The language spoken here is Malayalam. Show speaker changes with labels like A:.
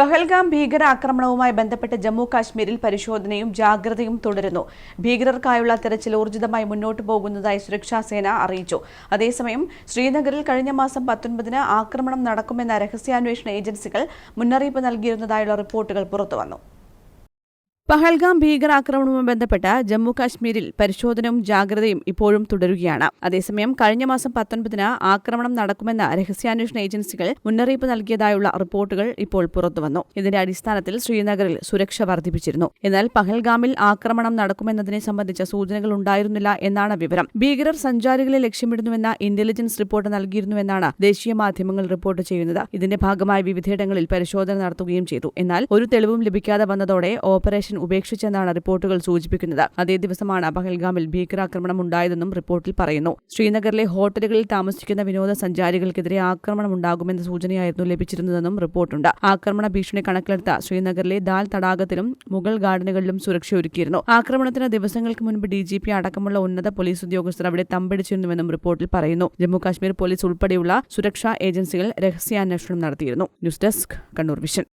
A: പഹൽഗാം ഭീകരാക്രമണവുമായി ബന്ധപ്പെട്ട് ജമ്മു കാശ്മീരിൽ പരിശോധനയും ജാഗ്രതയും തുടരുന്നു. ഭീകരർക്കായുള്ള തെരച്ചിൽ ഊർജിതമായി മുന്നോട്ടു പോകുന്നതായി സുരക്ഷാ സേന അറിയിച്ചു. അതേസമയം ശ്രീനഗറിൽ കഴിഞ്ഞ മാസം 19-ന് ആക്രമണം നടക്കുമെന്ന രഹസ്യാന്വേഷണ ഏജൻസികൾ മുന്നറിയിപ്പ് നൽകിയിരുന്നതായുള്ള റിപ്പോർട്ടുകൾ പുറത്തുവന്നു. പഹൽഗാം ഭീകരാക്രമണവുമായി ബന്ധപ്പെട്ട് ജമ്മു കാശ്മീരിൽ പരിശോധനയും ജാഗ്രതയും ഇപ്പോഴും തുടരുകയാണ്. അതേസമയം കഴിഞ്ഞ മാസം 19-ന് ആക്രമണം നടക്കുമെന്ന രഹസ്യാന്വേഷണ ഏജൻസികൾ മുന്നറിയിപ്പ് നൽകിയതായുള്ള റിപ്പോർട്ടുകൾ ഇപ്പോൾ പുറത്തുവന്നു. ഇതിന്റെ അടിസ്ഥാനത്തിൽ ശ്രീനഗറിൽ സുരക്ഷ വർദ്ധിപ്പിച്ചിരുന്നു. എന്നാൽ പഹൽഗാമിൽ ആക്രമണം നടക്കുമെന്നതിനെ സംബന്ധിച്ച സൂചനകൾ ഉണ്ടായിരുന്നില്ല എന്നാണ് വിവരം. ഭീകരർ സഞ്ചാരികളെ ലക്ഷ്യമിടുന്നുവെന്ന ഇന്റലിജൻസ് റിപ്പോർട്ട് നൽകിയിരുന്നുവെന്നാണ് ദേശീയ മാധ്യമങ്ങൾ റിപ്പോർട്ട് ചെയ്യുന്നത്. ഇതിന്റെ ഭാഗമായി വിവിധയിടങ്ങളിൽ പരിശോധന നടത്തുകയും ചെയ്തു. എന്നാൽ ഒരു തെളിവും ലഭിക്കാതെ വന്നതോടെ ഓപ്പറേഷൻ ഉപേക്ഷിച്ചെന്നാണ് റിപ്പോർട്ടുകൾ സൂചിപ്പിക്കുന്നത്. അതേ ദിവസമാണ് പഹൽഗാമിൽ ഭീകരാക്രമണം ഉണ്ടായതെന്നും റിപ്പോർട്ടിൽ പറയുന്നു. ശ്രീനഗറിലെ ഹോട്ടലുകളിൽ താമസിക്കുന്ന വിനോദസഞ്ചാരികൾക്കെതിരെ ആക്രമണം ഉണ്ടാകുമെന്ന സൂചനയായിരുന്നു ലഭിച്ചിരുന്നതെന്നും റിപ്പോർട്ടുണ്ട്. ആക്രമണ ഭീഷണി കണക്കിലെടുത്ത ശ്രീനഗറിലെ ദാൽ തടാകത്തിലും മുഗൾ ഗാർഡനുകളിലും സുരക്ഷ ഒരുക്കിയിരുന്നു. ആക്രമണത്തിന് ദിവസങ്ങൾക്ക് മുൻപ് DGP അടക്കമുള്ള ഉന്നത പോലീസ് ഉദ്യോഗസ്ഥർ അവിടെ തമ്പടിച്ചിരുന്നുവെന്നും റിപ്പോർട്ടിൽ പറയുന്നു. ജമ്മുകാശ്മീർ പോലീസ് ഉൾപ്പെടെയുള്ള സുരക്ഷാ ഏജൻസികൾ രഹസ്യാന്വേഷണം നടത്തിയിരുന്നു. News desk, Kannur vision.